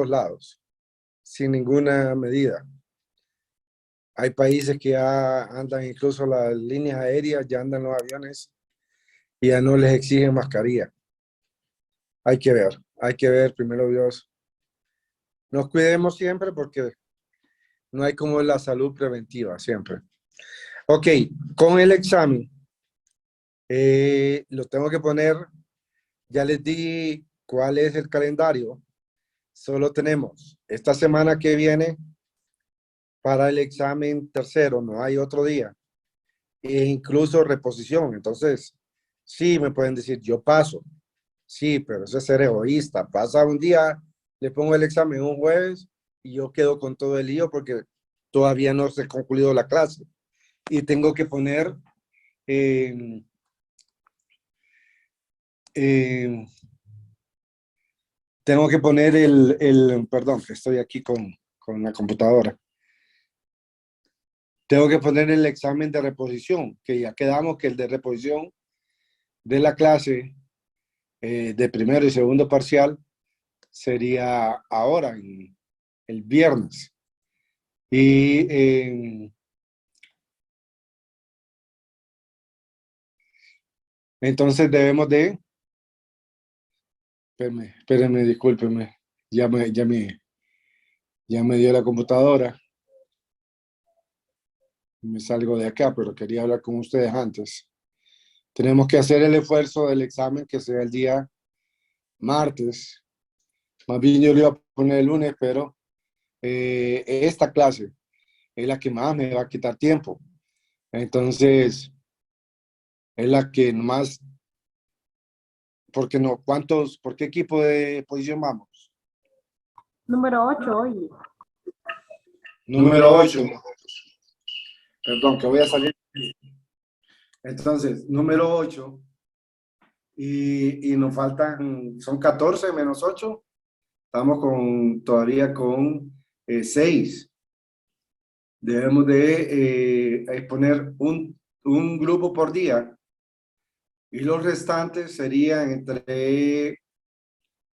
todos lados, sin ninguna medida. Hay países que ya andan, incluso las líneas aéreas, ya andan los aviones y ya no les exigen mascarilla. Hay que ver, primero Dios. Nos cuidemos siempre porque no hay como la salud preventiva, siempre. Ok, con el examen, lo tengo que poner, ya les di cuál es el calendario. Solo tenemos esta semana que viene para el examen tercero, no hay otro día. E incluso reposición. Entonces, sí, me pueden decir, yo paso. Sí, pero eso es ser egoísta. Pasa un día, le pongo el examen un jueves y yo quedo con todo el lío porque todavía no se ha concluido la clase. Y tengo que poner, eh, eh, perdón, que estoy aquí con la computadora. Tengo que poner el examen de reposición, que ya quedamos que el de reposición de la clase de primero y segundo parcial sería ahora, el viernes. Y entonces debemos de, espérenme, discúlpenme, ya me dio la computadora. Me salgo de acá, pero quería hablar con ustedes antes. Tenemos que hacer el esfuerzo del examen que sea el día martes. Más bien yo le iba a poner el lunes, pero esta clase es la que más me va a quitar tiempo. Entonces, es la que más, porque no, ¿por qué equipo de posición vamos? Número 8, oye. Número 8. Perdón, que voy a salir. Entonces, número 8. Y nos faltan, son 14 menos 8. Estamos todavía con 6. Debemos de exponer un grupo por día. Y los restantes serían entre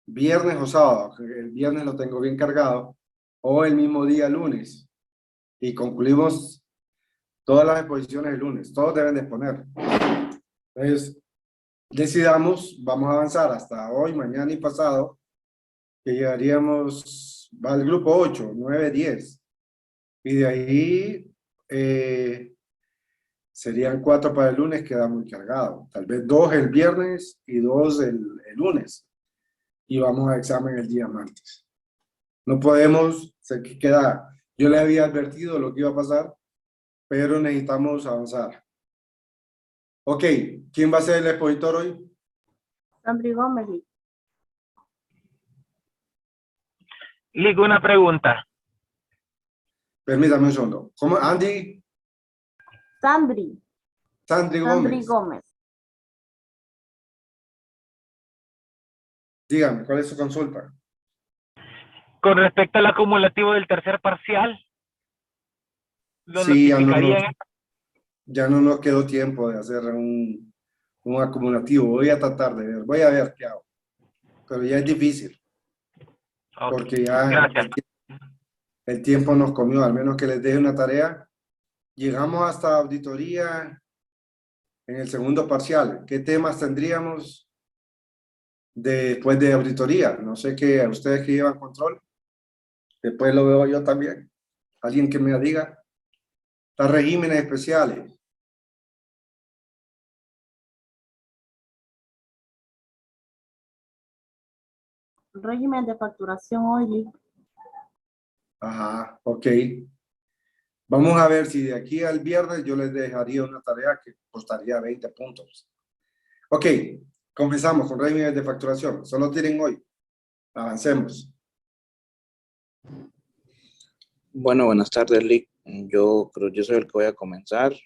viernes o sábado. El viernes lo tengo bien cargado. O el mismo día lunes. Y concluimos todas las exposiciones el lunes. Todos deben de exponer. Entonces, decidamos, vamos a avanzar hasta hoy, mañana y pasado, que llegaríamos al grupo 8, 9, 10. Y de ahí serían 4 para el lunes, queda muy cargado. Tal vez 2 el viernes y 2 el lunes. Y vamos a examen el día martes. No podemos, se queda, yo le había advertido lo que iba a pasar, pero necesitamos avanzar. Ok, ¿quién va a ser el expositor hoy? Sandri Gómez. Lick, una pregunta. Permítame un segundo. ¿Cómo? Andy. Sandri Gómez. Gómez. Dígame, ¿cuál es su consulta? Con respecto al acumulativo del tercer parcial, ¿lo Sí, notificarían? ya no nos quedó tiempo de hacer un acumulativo. Voy a tratar de ver, voy a ver qué hago. Pero ya es difícil, porque ya el tiempo nos comió, al menos que les deje una tarea. Llegamos hasta auditoría en el segundo parcial. ¿Qué temas tendríamos después de auditoría? No sé qué, a ustedes que llevan control. Después lo veo yo también. Alguien que me diga. Los regímenes especiales. Régimen de facturación, oye. Ajá, ok. Vamos a ver si de aquí al viernes yo les dejaría una tarea que costaría 20 puntos. Ok, comenzamos con regímenes de facturación. Solo tienen hoy. Avancemos. Bueno, buenas tardes, Lick. Yo soy el que voy a comenzar.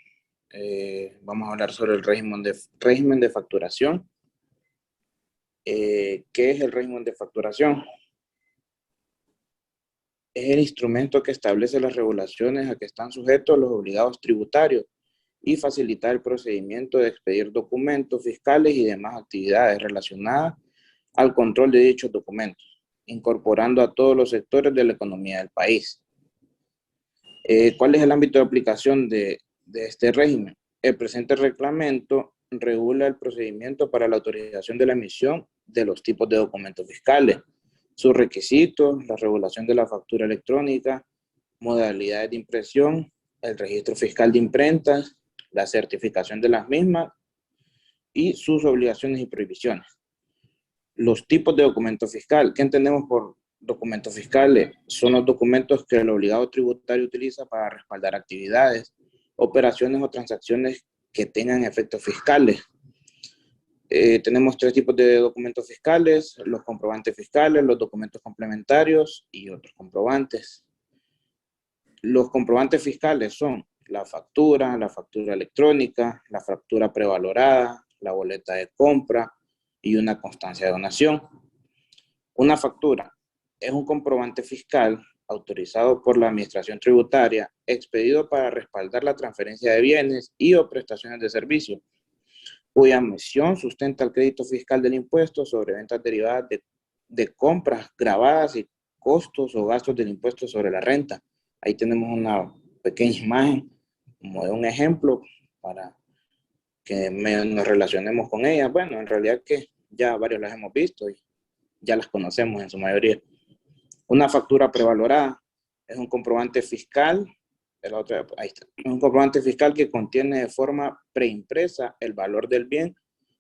Vamos a hablar sobre el régimen de facturación. ¿Qué es el régimen de facturación? Es el instrumento que establece las regulaciones a que están sujetos los obligados tributarios y facilitar el procedimiento de expedir documentos fiscales y demás actividades relacionadas al control de dichos documentos, incorporando a todos los sectores de la economía del país. ¿Cuál es el ámbito de aplicación de este régimen? El presente reglamento regula el procedimiento para la autorización de la emisión de los tipos de documentos fiscales, sus requisitos, la regulación de la factura electrónica, modalidades de impresión, el registro fiscal de imprentas, la certificación de las mismas y sus obligaciones y prohibiciones. Los tipos de documento fiscal. ¿Qué entendemos por documentos fiscales? Son los documentos que el obligado tributario utiliza para respaldar actividades, operaciones o transacciones que tengan efectos fiscales. Tenemos 3 tipos de documentos fiscales: los comprobantes fiscales, los documentos complementarios y otros comprobantes. Los comprobantes fiscales son la factura electrónica, la factura prevalorada, la boleta de compra y una constancia de donación. Una factura es un comprobante fiscal autorizado por la Administración Tributaria, expedido para respaldar la transferencia de bienes y o prestaciones de servicio, cuya emisión sustenta el crédito fiscal del impuesto sobre ventas derivadas de compras gravadas y costos o gastos del impuesto sobre la renta. Ahí tenemos una pequeña imagen como de un ejemplo para que nos relacionemos con ella. Bueno, en realidad que ya varios las hemos visto y ya las conocemos en su mayoría. Una factura prevalorada es un comprobante fiscal. Ahí está. Un comprobante fiscal que contiene de forma preimpresa el valor del bien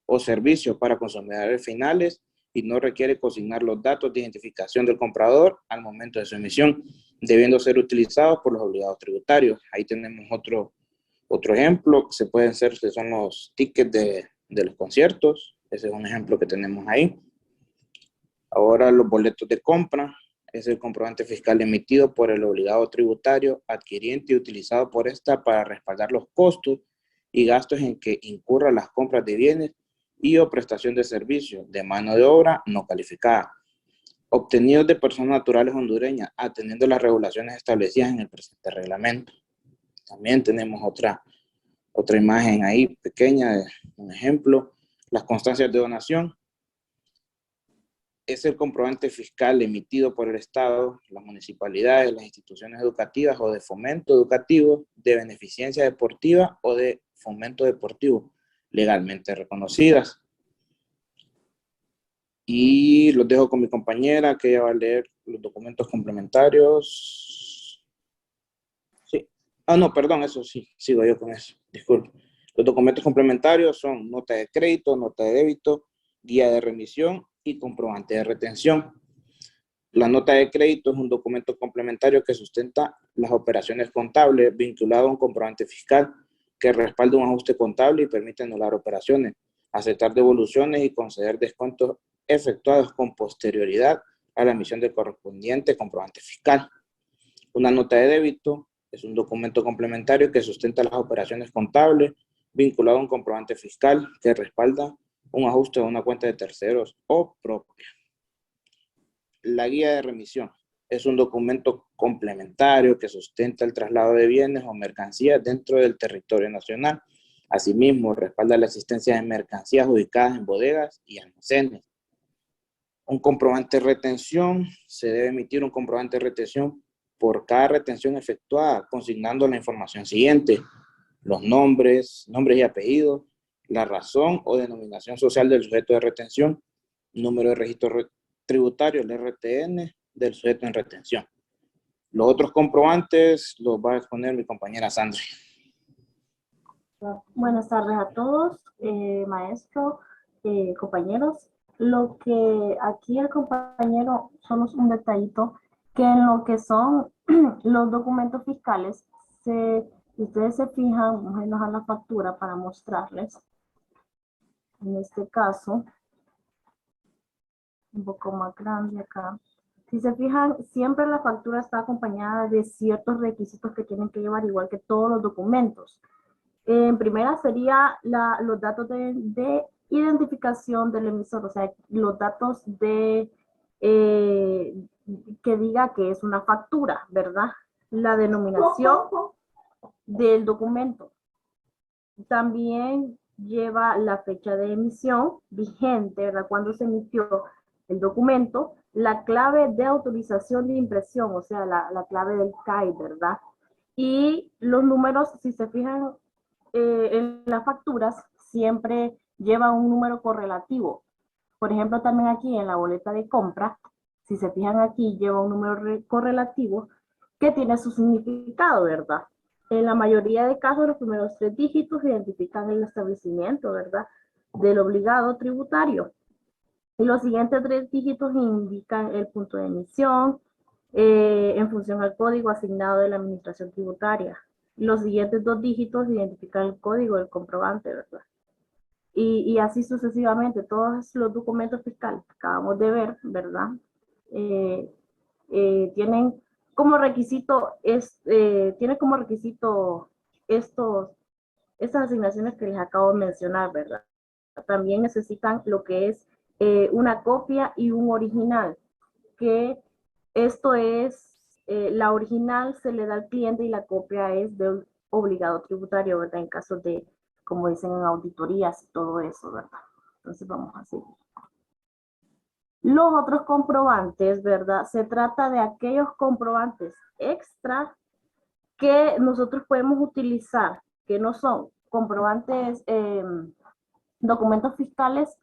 o servicio para consumidores finales y no requiere consignar los datos de identificación del comprador al momento de su emisión, debiendo ser utilizados por los obligados tributarios. Ahí tenemos otro ejemplo. Se pueden ser, que son los tickets de los conciertos. Ese es un ejemplo que tenemos ahí. Ahora los boletos de compra. Es el comprobante fiscal emitido por el obligado tributario, adquiriente y utilizado por esta para respaldar los costos y gastos en que incurra las compras de bienes y o prestación de servicios de mano de obra no calificada, obtenidos de personas naturales hondureñas, atendiendo las regulaciones establecidas en el presente reglamento. También tenemos otra imagen ahí pequeña, un ejemplo. Las constancias de donación. Es el comprobante fiscal emitido por el Estado, las municipalidades, las instituciones educativas o de fomento educativo, de beneficencia deportiva o de fomento deportivo, legalmente reconocidas. Y los dejo con mi compañera, que ella va a leer los documentos complementarios. Sí. No, perdón, eso sí, sigo yo con eso, disculpe. Los documentos complementarios son nota de crédito, nota de débito, guía de remisión y comprobante de retención. La nota de crédito es un documento complementario que sustenta las operaciones contables vinculado a un comprobante fiscal que respalda un ajuste contable y permite anular operaciones, aceptar devoluciones y conceder descuentos efectuados con posterioridad a la emisión del correspondiente comprobante fiscal. Una nota de débito es un documento complementario que sustenta las operaciones contables vinculado a un comprobante fiscal que respalda un ajuste de una cuenta de terceros o propia. La guía de remisión es un documento complementario que sustenta el traslado de bienes o mercancías dentro del territorio nacional. Asimismo, respalda la existencia de mercancías ubicadas en bodegas y almacenes. Un comprobante de retención. Se debe emitir un comprobante de retención por cada retención efectuada, consignando la información siguiente: los nombres y apellidos, la razón o denominación social del sujeto de retención, número de registro tributario, el RTN, del sujeto en retención. Los otros comprobantes los va a exponer mi compañera Sandra. Buenas tardes a todos, maestro, compañeros. Lo que aquí el compañero somos un detallito, que en lo que son los documentos fiscales, si ustedes se fijan, vamos a irnos a la factura para mostrarles. En este caso, un poco más grande acá. Si se fijan, siempre la factura está acompañada de ciertos requisitos que tienen que llevar, igual que todos los documentos. En primera sería los datos de identificación del emisor, o sea, los datos de que diga que es una factura, ¿verdad? La denominación del documento. También lleva la fecha de emisión vigente, ¿verdad? Cuando se emitió el documento, la clave de autorización de impresión, o sea, la clave del CAI, ¿verdad? Y los números, si se fijan en las facturas, siempre llevan un número correlativo. Por ejemplo, también aquí en la boleta de compra, si se fijan aquí, lleva un número correlativo que tiene su significado, ¿verdad? En la mayoría de casos, los primeros 3 dígitos identifican el establecimiento, ¿verdad? Del obligado tributario. Y los siguientes 3 dígitos indican el punto de emisión en función al código asignado de la administración tributaria. Los siguientes 2 dígitos identifican el código del comprobante, ¿verdad? Y así sucesivamente, todos los documentos fiscales que acabamos de ver, ¿verdad? Tienen como requisito, tiene como requisito estas asignaciones que les acabo de mencionar, ¿verdad? También necesitan lo que es una copia y un original, que esto es, la original se le da al cliente y la copia es del obligado tributario, ¿verdad? En caso de, como dicen en auditorías y todo eso, ¿verdad? Entonces vamos a seguir. Los otros comprobantes, ¿verdad? Se trata de aquellos comprobantes extra que nosotros podemos utilizar, que no son comprobantes, documentos fiscales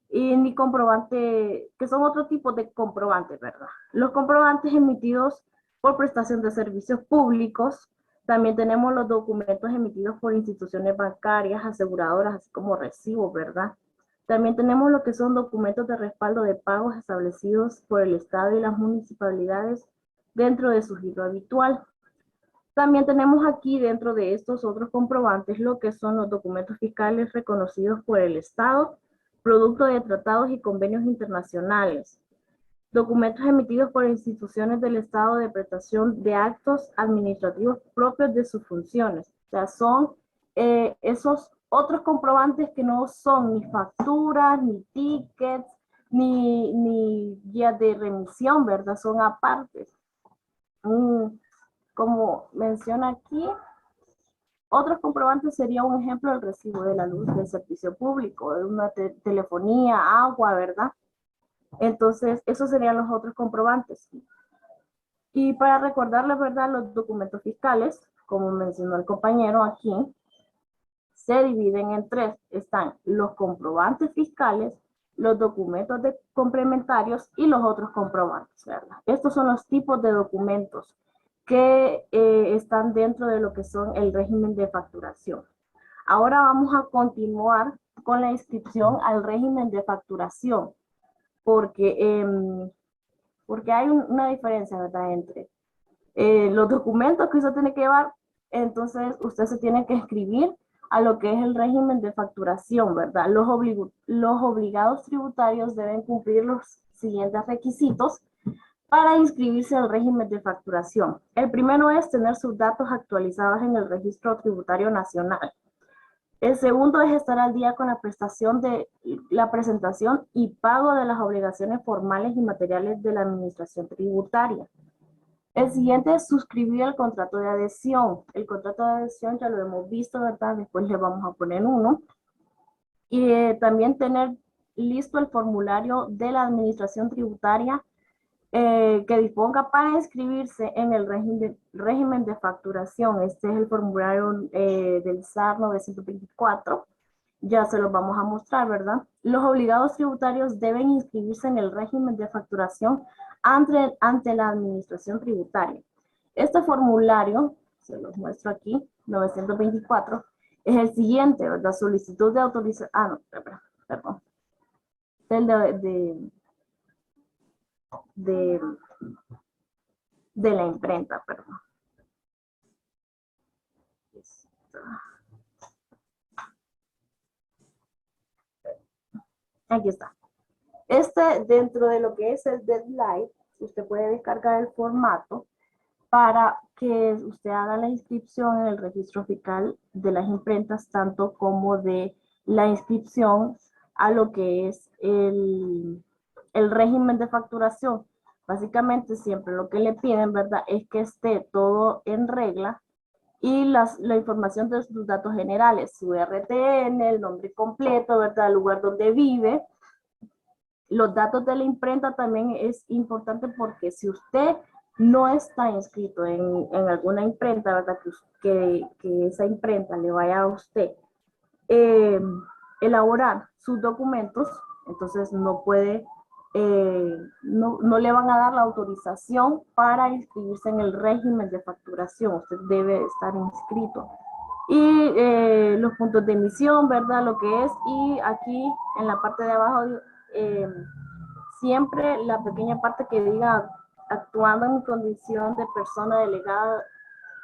y ni comprobante, que son otro tipo de comprobantes, ¿verdad? Los comprobantes emitidos por prestación de servicios públicos, también tenemos los documentos emitidos por instituciones bancarias, aseguradoras, así como recibos, ¿verdad? También tenemos lo que son documentos de respaldo de pagos establecidos por el Estado y las municipalidades dentro de su giro habitual. También tenemos aquí dentro de estos otros comprobantes lo que son los documentos fiscales reconocidos por el Estado, producto de tratados y convenios internacionales, documentos emitidos por instituciones del Estado de prestación de actos administrativos propios de sus funciones. O sea, son esos otros comprobantes que no son ni facturas, ni tickets, ni guías de remisión, ¿verdad? Son apartes. Como menciona aquí, otros comprobantes sería un ejemplo del recibo de la luz del servicio público, de una telefonía, agua, ¿verdad? Entonces, esos serían los otros comprobantes. Y para recordarles, ¿verdad? Los documentos fiscales, como mencionó el compañero aquí, se dividen en 3. Están los comprobantes fiscales, los documentos complementarios y los otros comprobantes, ¿verdad? Estos son los tipos de documentos que están dentro de lo que son el régimen de facturación. Ahora vamos a continuar con la inscripción al régimen de facturación, porque hay una diferencia, ¿verdad? Entre los documentos que usted tiene que llevar, entonces usted se tiene que inscribir a lo que es el régimen de facturación, ¿verdad? Los obligados tributarios deben cumplir los siguientes requisitos para inscribirse al régimen de facturación. El primero es tener sus datos actualizados en el Registro Tributario Nacional. El segundo es estar al día con la presentación y pago de las obligaciones formales y materiales de la administración tributaria. El siguiente es suscribir el contrato de adhesión. El contrato de adhesión ya lo hemos visto, ¿verdad? Después le vamos a poner uno. Y también tener listo el formulario de la administración tributaria que disponga para inscribirse en el régimen de facturación. Este es el formulario del SAR 924. Ya se los vamos a mostrar, ¿verdad? Los obligados tributarios deben inscribirse en el régimen de facturación ante la administración tributaria. Este formulario, se los muestro aquí, 924, es el siguiente, ¿verdad? Solicitud de autorización, perdón. De la imprenta, perdón. Aquí está. Dentro de lo que es el deadline, usted puede descargar el formato para que usted haga la inscripción en el registro fiscal de las imprentas, tanto como de la inscripción a lo que es el régimen de facturación. Básicamente siempre lo que le piden, ¿verdad? Es que esté todo en regla y la información de sus datos generales, su RTN, el nombre completo, ¿verdad? El lugar donde vive, Los datos de la imprenta también es importante porque si usted no está inscrito en alguna imprenta, ¿verdad? Que esa imprenta le vaya a usted eh, elaborar sus documentos, entonces no puede, no le van a dar la autorización para inscribirse en el régimen de facturación. Usted debe estar inscrito. Y los puntos de emisión, ¿verdad? Lo que es, y aquí en la parte de abajo, siempre la pequeña parte que diga actuando en mi condición de persona delegada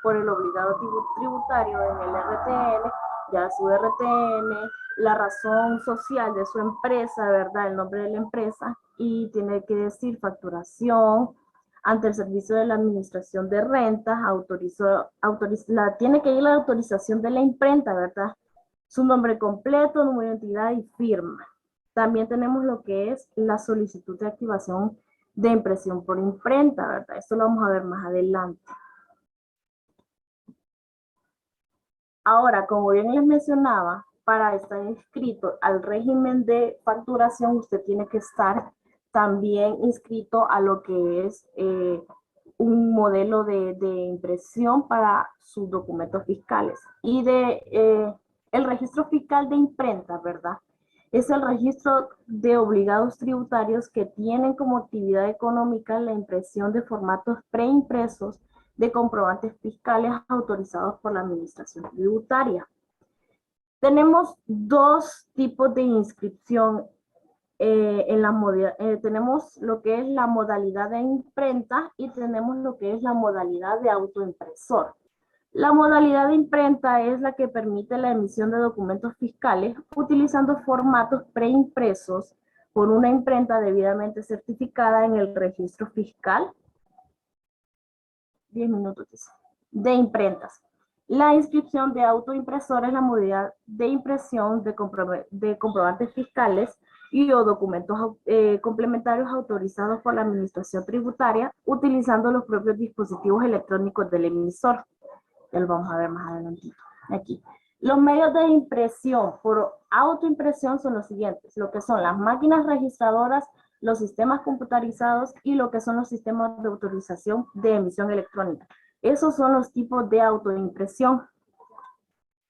por el obligado tributario en el RTN, ya su RTN, la razón social de su empresa, ¿verdad? El nombre de la empresa, y tiene que decir facturación ante el servicio de la administración de rentas, tiene que ir la autorización de la imprenta, ¿verdad? Su nombre completo, número de identidad y firma. También tenemos lo que es la solicitud de activación de impresión por imprenta, ¿verdad? Esto lo vamos a ver más adelante. Ahora, como bien les mencionaba, para estar inscrito al régimen de facturación, usted tiene que estar también inscrito a lo que es un modelo de impresión para sus documentos fiscales. Y el registro fiscal de imprenta, ¿verdad? Es el registro de obligados tributarios que tienen como actividad económica la impresión de formatos preimpresos de comprobantes fiscales autorizados por la Administración Tributaria. Tenemos dos tipos de inscripción tenemos lo que es la modalidad de imprenta y tenemos lo que es la modalidad de autoimpresor. La modalidad de imprenta es la que permite la emisión de documentos fiscales utilizando formatos preimpresos por una imprenta debidamente certificada en el registro fiscal. 10 minutos de imprentas. La inscripción de autoimpresor es la modalidad de impresión de comprobantes fiscales y o documentos complementarios autorizados por la Administración Tributaria utilizando los propios dispositivos electrónicos del emisor. Ya lo vamos a ver más adelantito. Aquí. Los medios de impresión por autoimpresión son los siguientes, lo que son las máquinas registradoras, los sistemas computarizados y lo que son los sistemas de autorización de emisión electrónica. Esos son los tipos de autoimpresión.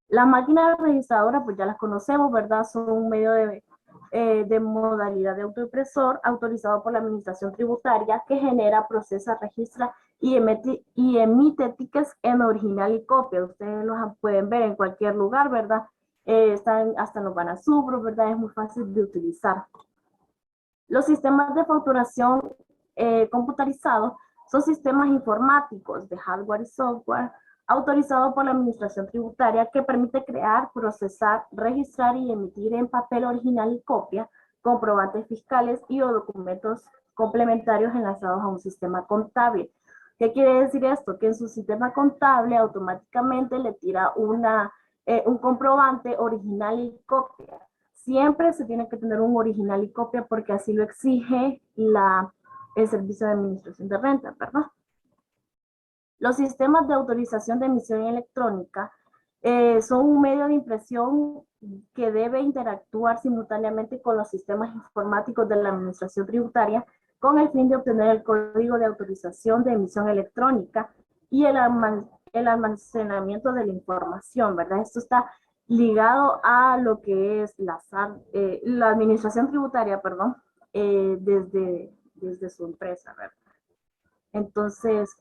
Las máquinas registradoras, pues ya las conocemos, ¿verdad? Son un medio de modalidad de autoimpresor autorizado por la Administración Tributaria que genera, procesa, registra y emite tickets en original y copia. Ustedes los pueden ver en cualquier lugar, ¿verdad? Están hasta en los Banasubros, ¿verdad? Es muy fácil de utilizar. Los sistemas de facturación computarizados son sistemas informáticos de hardware y software autorizados por la Administración Tributaria que permite crear, procesar, registrar y emitir en papel original y copia comprobantes fiscales y o documentos complementarios enlazados a un sistema contable. ¿Qué quiere decir esto? Que en su sistema contable automáticamente le tira un comprobante original y copia. Siempre se tiene que tener un original y copia porque así lo exige el Servicio de Administración de Renta, ¿verdad? Los sistemas de autorización de emisión electrónica son un medio de impresión que debe interactuar simultáneamente con los sistemas informáticos de la Administración Tributaria con el fin de obtener el código de autorización de emisión electrónica y el almacenamiento de la información, ¿verdad? Esto está ligado a lo que es la Administración Tributaria, perdón, desde su empresa, ¿verdad? Entonces,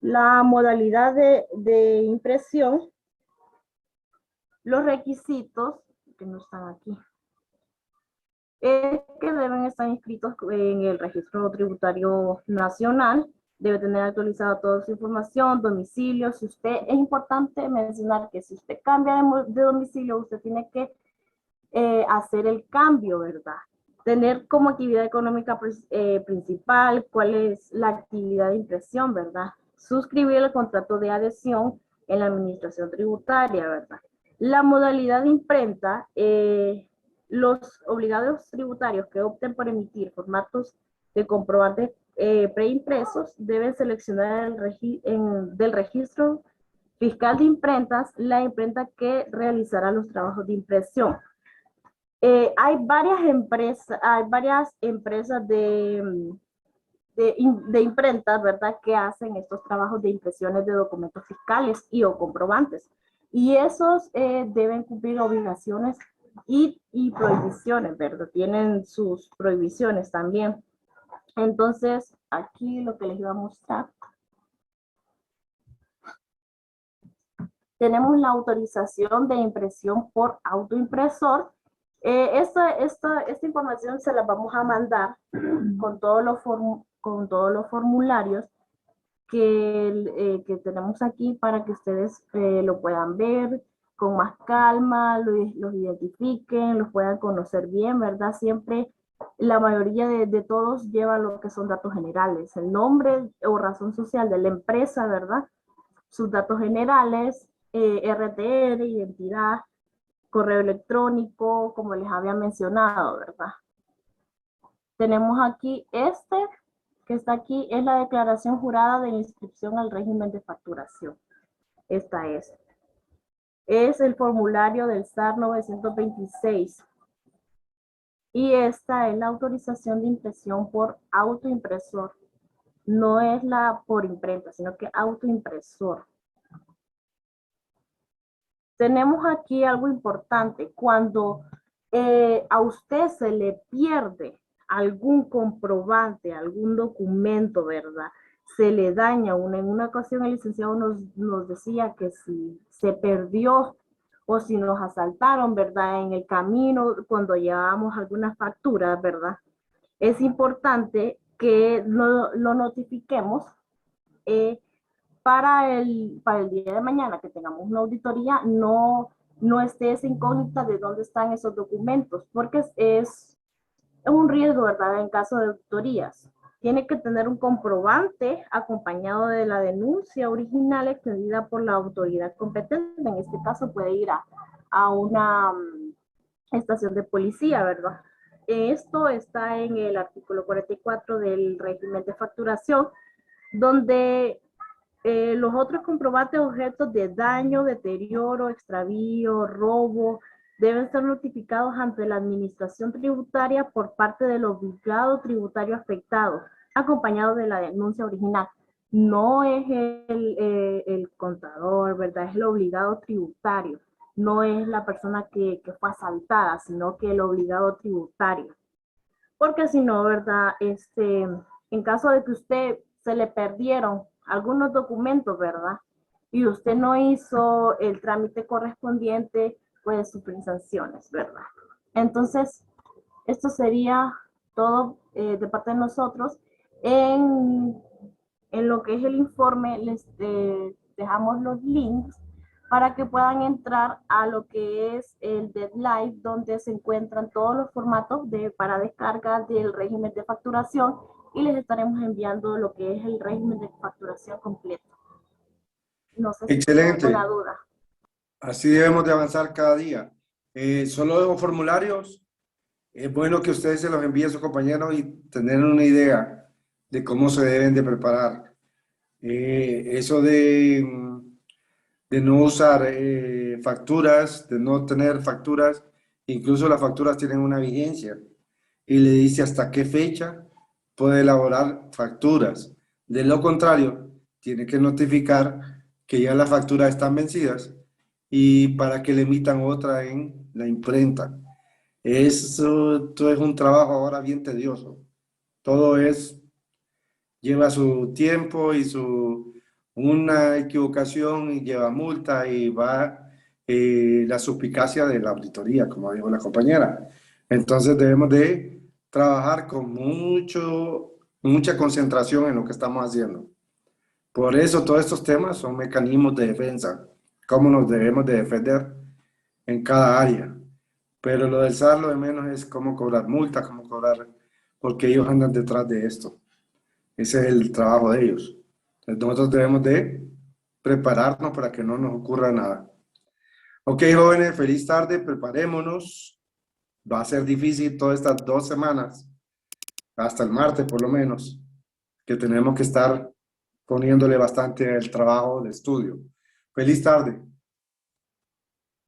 la modalidad de impresión, los requisitos, que no están aquí, es que deben estar inscritos en el Registro Tributario Nacional, debe tener actualizada toda su información, domicilio. Si usted, es importante mencionar que si usted cambia de domicilio, usted tiene que hacer el cambio, ¿verdad? Tener como actividad económica principal cuál es la actividad de impresión, ¿verdad? Suscribir el contrato de adhesión en la Administración Tributaria, ¿verdad? La modalidad de imprenta, los obligados tributarios que opten por emitir formatos de comprobantes preimpresos deben seleccionar del registro fiscal de imprentas la imprenta que realizará los trabajos de impresión. Hay varias empresas de imprentas, ¿verdad? Que hacen estos trabajos de impresiones de documentos fiscales y o comprobantes. Y esos deben cumplir obligaciones y prohibiciones, ¿verdad? Tienen sus prohibiciones también. Entonces, aquí lo que les iba a mostrar. Tenemos la autorización de impresión por autoimpresor. Esta información se la vamos a mandar con todos los formularios que tenemos aquí para que ustedes lo puedan ver con más calma, los identifiquen, los puedan conocer bien, ¿verdad? Siempre la mayoría de todos lleva lo que son datos generales, el nombre o razón social de la empresa, ¿verdad? Sus datos generales, RTR, identidad, correo electrónico, como les había mencionado, ¿verdad? Tenemos aquí que está aquí, es la declaración jurada de inscripción al régimen de facturación. Esta es. Es el formulario del SAR 926. Y esta es la autorización de impresión por autoimpresor. No es la por imprenta, sino que autoimpresor. Tenemos aquí algo importante. Cuando a usted se le pierde algún comprobante, algún documento, ¿verdad? Se le daña. En una ocasión el licenciado nos decía que si se perdió o si nos asaltaron, ¿verdad? En el camino, cuando llevábamos algunas facturas, ¿verdad? Es importante que lo notifiquemos para el día de mañana que tengamos una auditoría, no esté esa incógnita de dónde están esos documentos, porque es un riesgo, ¿verdad? En caso de auditorías. Tiene que tener un comprobante acompañado de la denuncia original extendida por la autoridad competente. En este caso puede ir a una estación de policía, ¿verdad? Esto está en el artículo 44 del régimen de facturación, donde los otros comprobantes objetos de daño, deterioro, extravío, robo, deben ser notificados ante la administración tributaria por parte del obligado tributario afectado, acompañado de la denuncia original. No es el contador, ¿verdad? Es el obligado tributario. No es la persona que fue asaltada, sino que el obligado tributario. Porque si no, ¿verdad? En caso de que usted se le perdieron algunos documentos, ¿verdad? Y usted no hizo el trámite correspondiente, puede sufrir sanciones, ¿verdad? Entonces, esto sería todo de parte de nosotros. En lo que es el informe, les dejamos los links para que puedan entrar a lo que es el deadline, donde se encuentran todos los formatos para descarga del régimen de facturación y les estaremos enviando lo que es el régimen de facturación completo. No sé si tienen Excelente. alguna duda. Así debemos de avanzar cada día. Solo los formularios. Es bueno que ustedes se los envíen a sus compañeros y tener una idea de cómo se deben de preparar. Eso de no usar facturas, de no tener facturas, incluso las facturas tienen una vigencia y le dice hasta qué fecha puede elaborar facturas. De lo contrario, tiene que notificar que ya las facturas están vencidas y para que le emitan otra en la imprenta. Todo es un trabajo ahora bien tedioso. Todo lleva su tiempo y una equivocación y lleva multa y va la suspicacia de la auditoría, como dijo la compañera. Entonces debemos de trabajar con mucha concentración en lo que estamos haciendo. Por eso todos estos temas son mecanismos de defensa, cómo nos debemos de defender en cada área. Pero lo del SAR, lo de menos es cómo cobrar multas, cómo cobrar, porque ellos andan detrás de esto. Ese es el trabajo de ellos. Entonces nosotros debemos de prepararnos para que no nos ocurra nada. Ok, jóvenes, feliz tarde, preparémonos. Va a ser difícil todas estas 2 semanas, hasta el martes por lo menos, que tenemos que estar poniéndole bastante el trabajo de estudio. Feliz tarde.